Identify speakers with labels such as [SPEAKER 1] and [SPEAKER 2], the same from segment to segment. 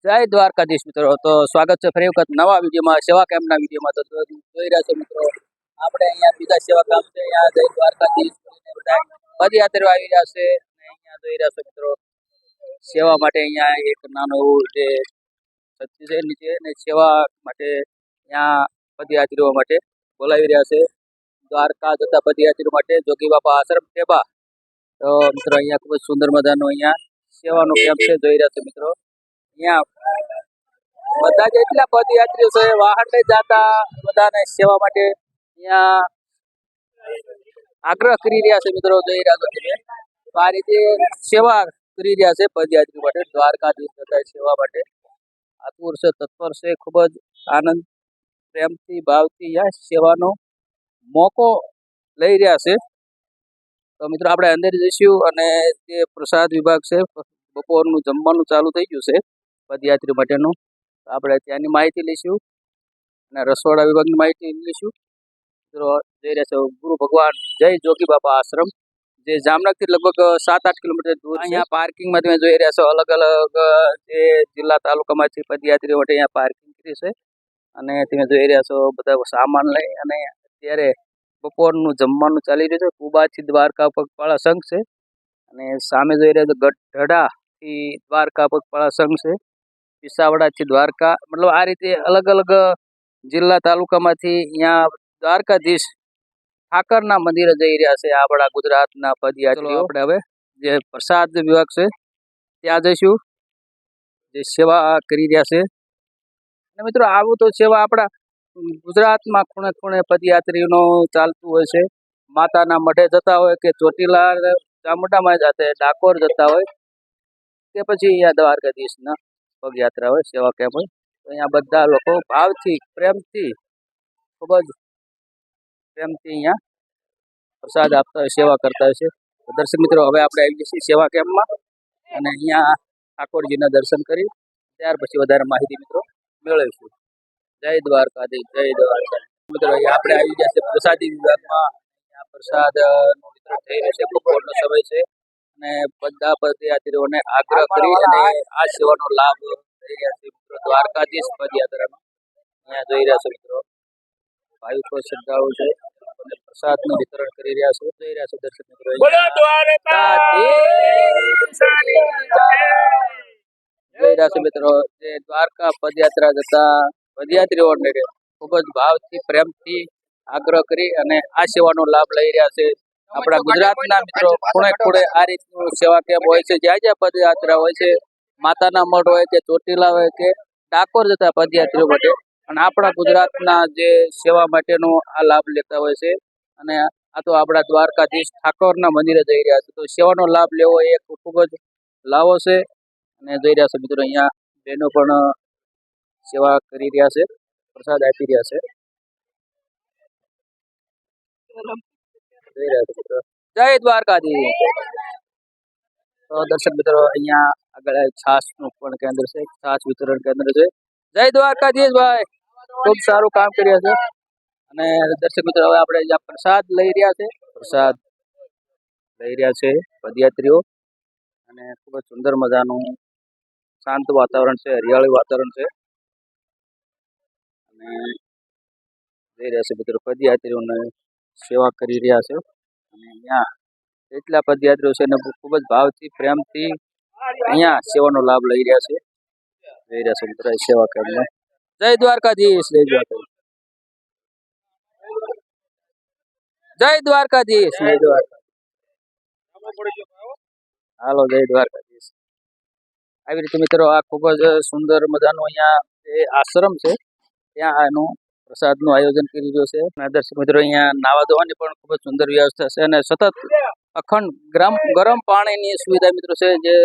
[SPEAKER 1] જય દ્વારકાધીશ મિત્રો. તો સ્વાગત છે ફરી વખત નવા વિડીયોમાં, સેવા કેમ્પના વિડીયોમાં. તો જોઈ રહ્યા છો મિત્રો, આપણે અહીંયા બીજા સેવા કામ છે. અહીંયા જય દ્વારકાધીશ બધા પદયાત્રીઓ આવી રહ્યા છે. અહીંયા જોઈ રહ્યા છો મિત્રો, સેવા માટે અહીંયા એક નાનું એવું જે છત્રી છે નીચે, ને સેવા માટે અહીંયા પદયાત્રીઓ માટે બોલાવી રહ્યા છે. દ્વારકા જતા પદયાત્રીઓ માટે જોગી બાપા આશ્રમ ટેબા. તો મિત્રો અહીંયા ખૂબ જ સુંદર મજાનો અહીંયા સેવાનો કેમ્પ છે. જોઈ રહ્યા છે મિત્રો, અહીંયા બધા જેટલા પદયાત્રીઓ છે વાહન લઈ જતા બધાને સેવા માટે અહીંયા આગ્રહ કરી રહ્યા છે મિત્રો. જોઈ રહ્યા છો તમે, તો આ રીતે સેવા કરી રહ્યા છે પદયાત્રીઓ માટે, દ્વારકાધીશ બધા સેવા માટે આતુર છે, તત્પર છે, ખૂબ જ આનંદ પ્રેમથી ભાવથી અહીંયા સેવાનો મોકો લઈ રહ્યા છે. તો મિત્રો આપણે અંદર જઈશું અને જે પ્રસાદ વિભાગ છે, બપોરનું જમવાનું ચાલુ થઈ ગયું છે પદયાત્રી માટેનું. આપણે ત્યાંની માહિતી લઈશું અને રસોડા વિભાગની માહિતી લઈશું. મિત્રો જઈ રહ્યા છે ગુરુ ભગવાન જય જોગી બાપા આશ્રમ, જે જામનગરથી લગભગ 7-8 કિલોમીટર દૂર. અહીંયા પાર્કિંગમાં તમે જોઈ રહ્યા છો અલગ અલગ જે જિલ્લા તાલુકામાંથી પદયાત્રીઓ માટે અહીંયા પાર્કિંગ કરી છે. અને તમે જોઈ રહ્યા છો બધા સામાન લઈ અને અત્યારે બપોરનું જમવાનું ચાલી રહ્યું છે. કુબાથી દ્વારકા પગપાળા સંઘ છે અને સામે જોઈ રહ્યા છો ગઢડાથી દ્વારકા પગપાળા સંઘ છે, પીસાવડાથી દ્વારકા, મતલબ આ રીતે અલગ અલગ જિલ્લા તાલુકામાંથી અહીંયા દ્વારકાધીશ ઠાકરના મંદિરે જઈ રહ્યા છે આપણા ગુજરાતના પદયાત્રીઓ. આપણે હવે જે પ્રસાદ વિભાગ છે ત્યાં જઈશું, જે સેવા કરી રહ્યા છે. અને મિત્રો આવું તો સેવા આપણા ગુજરાતમાં ખૂણે ખૂણે પદયાત્રીનો ચાલતું હોય છે. માતાના મઢે જતા હોય કે ચોટીલા ચામુંડામાં જાતે ડાકોર જતા હોય કે પછી અહીંયા દ્વારકાધીશના પગયાત્રા હોય, સેવા કેમ્પ હોય. તો અહીંયા બધા લોકો ભાવથી પ્રેમથી ખૂબ જ પ્રેમથી અહીંયા પ્રસાદ આપતા હોય, સેવા કરતા હોય છે. તો દર્શક મિત્રો, હવે આપણે આવી જઈએ સેવા કેમ્પમાં અને અહીંયા ઠાકોરજીના દર્શન કરી ત્યાર પછી વધારે માહિતી મિત્રો મેળવીશું. જય દ્વારકાધીશ, જય દ્વારકાધીશ. મિત્રો અહીંયા આપણે આવી ગયા છે પ્રસાદી વિભાગમાં. અહીંયા પ્રસાદનું વિતરણ થઈ રહ્યું છે, બપોરનો સમય છે અને બધા પદયાત્રીઓને આગ્રહ કરી અને આ સેવાનો લાભ લઈ રહ્યા છે મિત્રો. દ્વારકાધીશ પદયાત્રાનો અહીંયા જોઈ રહ્યા છો મિત્રો, ભાવિકો શ્રદ્ધાળુ છે અને પ્રસાદનું વિતરણ કરી રહ્યા છે. જોઈ રહ્યા છો દર્શક મિત્રો, જોઈ રહ્યા છો મિત્રો, જે દ્વારકા પદયાત્રા જતા પદયાત્રીઓને ખૂબ જ ભાવથી પ્રેમથી આગ્રહ કરી અને આ સેવાનો લાભ લઈ રહ્યા છે. આપણા ગુજરાતના મિત્રો ખૂણે ખૂણે આ રીતનું સેવા કેમ્પ હોય છે. જ્યાં જ્યાં પદયાત્રા હોય છે, માતાના મઢ હોય કે ચોટીલા હોય કે ડાકોર જતા પદયાત્રીઓ માટે, અને આપણા ગુજરાતના જે સેવા માટેનો આ લાભ લેતા હોય છે. અને આ તો આપણા દ્વારકાધીશ ઠાકોરના મંદિરે જઈ રહ્યા છે, તો સેવાનો લાભ લેવો એ ખૂબ જ લાવો છે. અને જઈ રહ્યા છે મિત્રો, અહીંયા બહેનો પણ સેવા કરી રહ્યા છે, પ્રસાદ આપી રહ્યા છે. જઈ રહ્યા છે મિત્રો, જય દ્વારકાધીશ. તો દર્શક મિત્રો, અહીંયા આગળ છાસનું પણ કેન્દ્ર છે, છાસ વિતરણ કેન્દ્ર છે. જય દ્વારકાધીશ ભાઈ, ખૂબ સારું કામ કર્યા છે. અને દર્શક મિત્રો, હવે આપણે જ્યાં પ્રસાદ લઈ રહ્યા છે, પ્રસાદ લઈ રહ્યા છે પદયાત્રીઓ, અને ખૂબ જ સુંદર મજાનું શાંત વાતાવરણ છે, હરિયાળી વાતાવરણ છે. અને જઈ રહ્યા છે મિત્રો, પદયાત્રીઓને સેવા કરી રહ્યા છે. અને અહીંયા એટલા પદયાત્રીઓ છે ને ખૂબ જ ભાવથી પ્રેમથી અહીંયા સેવાનો લાભ લઈ રહ્યા છે. જઈ રહ્યા છે મિત્રો સેવા કેમ્પમાં. જય દ્વારકાધીશ, જય દ્વારકાધીશ, જય દ્વારકાધીશ, જય દ્વારકાધીશ. હાલો, જય દ્વારકાધીશ. આવી રીતે મિત્રો, આ ખૂબ જ સુંદર મજાનું અહીંયા જે આશ્રમ છે ત્યાં આનું પ્રસાદનું આયોજન કરી રહ્યો છે. અને દર્શક મિત્રો, અહીંયા નાવા ધોવાની પણ ખૂબ જ સુંદર વ્યવસ્થા છે અને સતત અખંડ ગરમ પાણીની સુવિધા મિત્રો છે. જે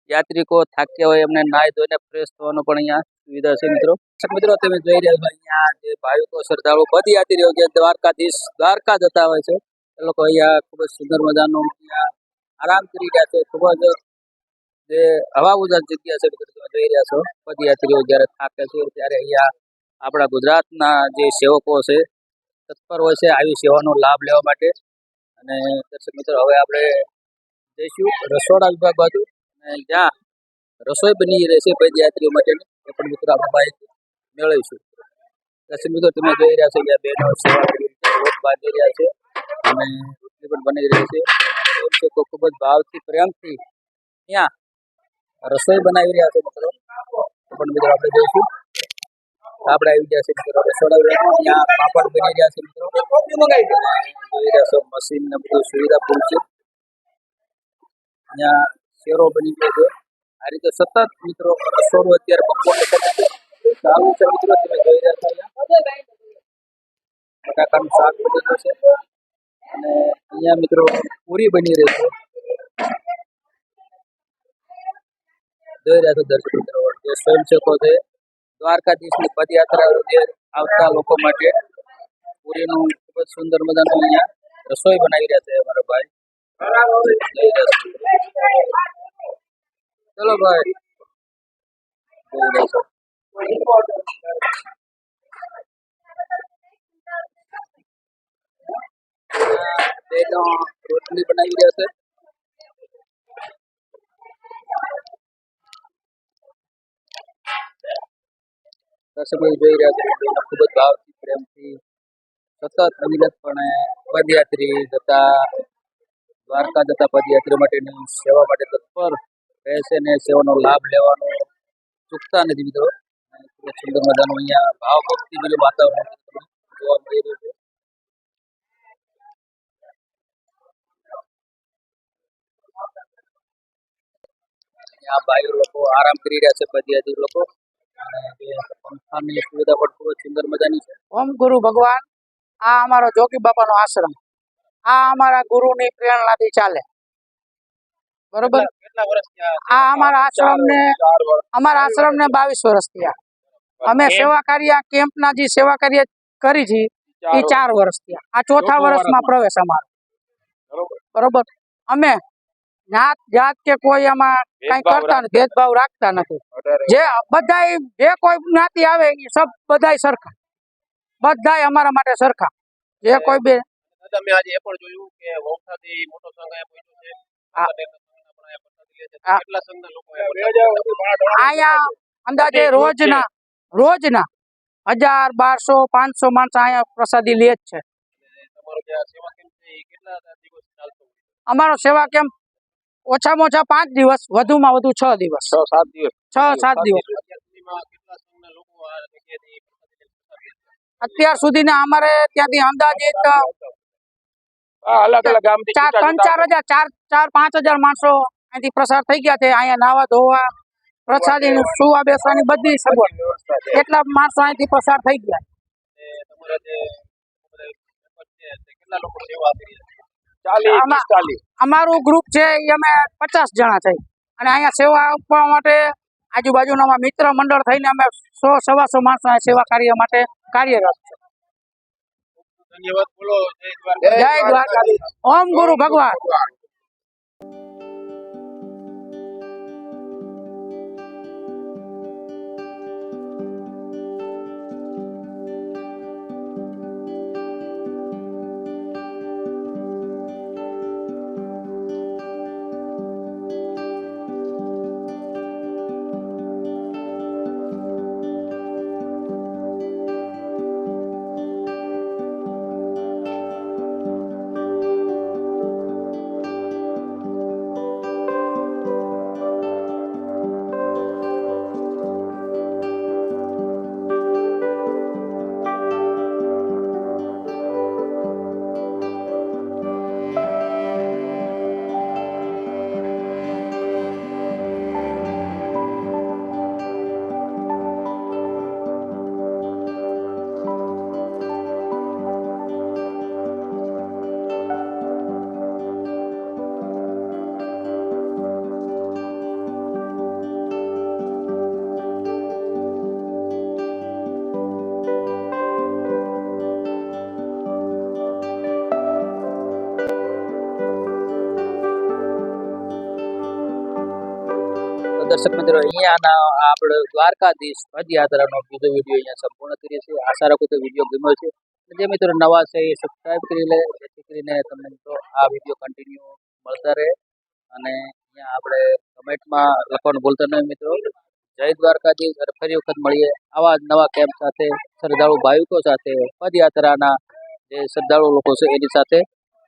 [SPEAKER 1] યાત્રિકો થાક્યા હોય એમને નાહી ધોઈને ફ્રેશ થવાનો પણ અહીંયા સુવિધા છે મિત્રો. દર્શક મિત્રો, તમે જોઈ રહ્યા છો અહીંયા જે ભાવિકો શ્રદ્ધાળુ પદયાત્રીઓ જે દ્વારકાધીશ દ્વારકા જતા હોય છે, એ લોકો અહીંયા ખૂબ જ સુંદર મજાનું અહીંયા આરામ કરી રહ્યા છે. ખૂબ જ જે હવા ઉજાસ જગ્યા છે મિત્રો, તમે જોઈ રહ્યા છો. પદયાત્રીઓ જ્યારે થાકે છે ત્યારે અહીંયા આપણા ગુજરાતના જે સેવકો છે તત્પર હોય છે આવી સેવાનો લાભ લેવા માટે. અને દર્શક મિત્રો, હવે આપણે જઈશું રસોડા વિભાગ બાજુ, અને જ્યાં રસોઈ બની રહેશે પદયાત્રીઓ માટેની એ પણ મિત્રો આપણે માહિતી મેળવીશું. દર્શક મિત્રો તમે જોઈ રહ્યા છો કે આ બહેનો સેવા કરી રીતે રોટ બાંધી રહ્યા છે અને રોટલી પણ બની રહી છે. એમ છે કે ખૂબ જ ભાવથી પ્રેમથી ત્યાં રસોઈ બનાવી રહ્યા છે મિત્રો. એ પણ મિત્રો આપણે જોઈશું. આપણે આવી ગયા છે મિત્રો રસોડા ત્યાં પાપડ બની રહ્યા છે મિત્રો. જોઈ રહ્યા છો મશીન ને બધું સુવિધા પૂરું છે. અહીંયા શેરો બની ગયો છે. આ રીતે સતત મિત્રો રસોડું અત્યારે બપોરના સમયે ચાલુ છે મિત્રો. તમે જોઈ રહ્યા છો અહીંયા બટાકાનું શાક બની ગયું છે અને અહીંયા મિત્રો પૂરી બની રહી છે. જોઈ રહ્યા છો દર્શક મિત્રો જે સ્વયંસેવકો છે દ્વારકાધીશની પદયાત્રા જે આવતા લોકો માટે પૂરીનું ખૂબ જ સુંદર મજાનું અહીંયા રસોઈ બનાવી રહ્યા છે અમારા ભાઈ. જોઈ રહ્યા છો. ચલો ભાઈ જોઈ રહ્યા છો. બેનો રોટલી બનાવી રહ્યા છે. દર્શકો જોઈ રહ્યા છે બેનો ખૂબ જ ભાવથી પ્રેમથી સતત અવિરતપણે પદયાત્રી જતા દ્વારકા જતા પદયાત્રી માટેની સેવા માટે તત્પર રહેશે ને સેવાનો લાભ લેવાનો ચૂકતા નથી મિત્રો. ખૂબ જ સુંદર મજાનું અહીંયા ભાવ ભક્તિમય વાતાવરણ જોવા મળી રહ્યું છે. અહીંયા ભાઈઓ લોકો આરામ કરી રહ્યા છે પદયાત્રી લોકો અને પંખાની સુવિધા પણ ખૂબ જ સુંદર મજાની છે.
[SPEAKER 2] ઓમ ગુરુ ભગવાન આ અમારો જોગી બાપાનો આશ્રમ આ અમારા ગુરુની પ્રેરણાથી ચાલે બરોબર. આ અમારા આશ્રમને 22 વર્ષ થયા. અમે સેવા કાર્ય કેમ્પના જે સેવા કાર્ય કરી છે એ 4 વર્ષ થયા. આ ચોથા વર્ષમાં પ્રવેશ અમારો બરોબર. અમે જ્ઞાત જાત કે કોઈ આમાં કઈ કરતા નથી, ભેદભાવ રાખતા નથી. જે બધાય જે કોઈ જ્ઞાતિ આવે એ સબ બધાય સરખા, બધાય અમારા માટે સરખા. જે કોઈ બે
[SPEAKER 3] તમે આજે એ પણ જોયું કે વૌઠાથી મોટો સંઘ અહીંયા પહોંચ્યો છે. કેટલા સંઘના લોકો
[SPEAKER 2] અહીંયા અંદાજે રોજના 1000, 1200, 500 માણસો અહીંયા પ્રસાદી લે જ છે.
[SPEAKER 3] તમારો જે સેવા કેમ્પ છે એ કેટલા દિવસ ચાલતો?
[SPEAKER 2] અમારો સેવા કેમ્પ ઓછામાં ઓછા 5 દિવસ, વધુમાં વધુ 6 દિવસ,
[SPEAKER 3] 6-7 દિવસ.
[SPEAKER 2] 6-7 દિવસ.
[SPEAKER 3] કેટલા સંઘના લોકો આ જગ્યાએથી
[SPEAKER 2] અત્યાર સુધીના અમારે ત્યાંથી અંદાજિત
[SPEAKER 3] અલગ અલગ ગામથી
[SPEAKER 2] 4-5 હજાર માણસો અહીંથી પ્રસાર થઈ ગયા છે. અહીંયા નાવા ધોવા, પ્રસાદી સુવા બેસવાની બધી સગવડ, એટલા માણસો અહીંથી પસાર થઈ ગયા.
[SPEAKER 3] તમારા જે કેટલા લોકો સેવા આપી રહ્યા છે? 40.
[SPEAKER 2] અમારું ગ્રુપ છે એ અમે 50 જણા છે અને અહીંયા સેવા આપવા માટે આજુબાજુના મિત્ર મંડળ થઈને અમે 100-125 માણસો અહીંયા સેવા કાર્ય માટે કાર્યરત છે.
[SPEAKER 3] ધન્યવાદ. બોલો
[SPEAKER 2] જય દ્વારકાધીશ. ઓમ ગુરુ ભગવાન.
[SPEAKER 1] દર્શક મિત્રો અહીંયાના આપણે દ્વારકાધીશ પદયાત્રાનો બીજો વિડીયો અહીંયા સંપૂર્ણ કરીએ છીએ. આશા રાખું તો વિડીયો ગમ્યો છે. જે મિત્રો નવા છે એ સબસ્ક્રાઈબ કરી લે જેથી કરીને તમને મિત્રો આ વિડીયો કન્ટિન્યુ મળતા રહે અને અહીંયા આપણે કમેન્ટમાં લખવાનું ભૂલતા નહીં મિત્રો. જય દ્વારકાધીશ. અને ફરી વખત મળીએ આવા જ નવા કેમ્પ સાથે, શ્રદ્ધાળુ ભાવિકો સાથે, પદયાત્રાના જે શ્રદ્ધાળુ લોકો છે એની સાથે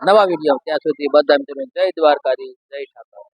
[SPEAKER 1] નવા વિડીયો. ત્યાં સુધી બધા મિત્રો જય દ્વારકાધીશ, જય ઠાકર.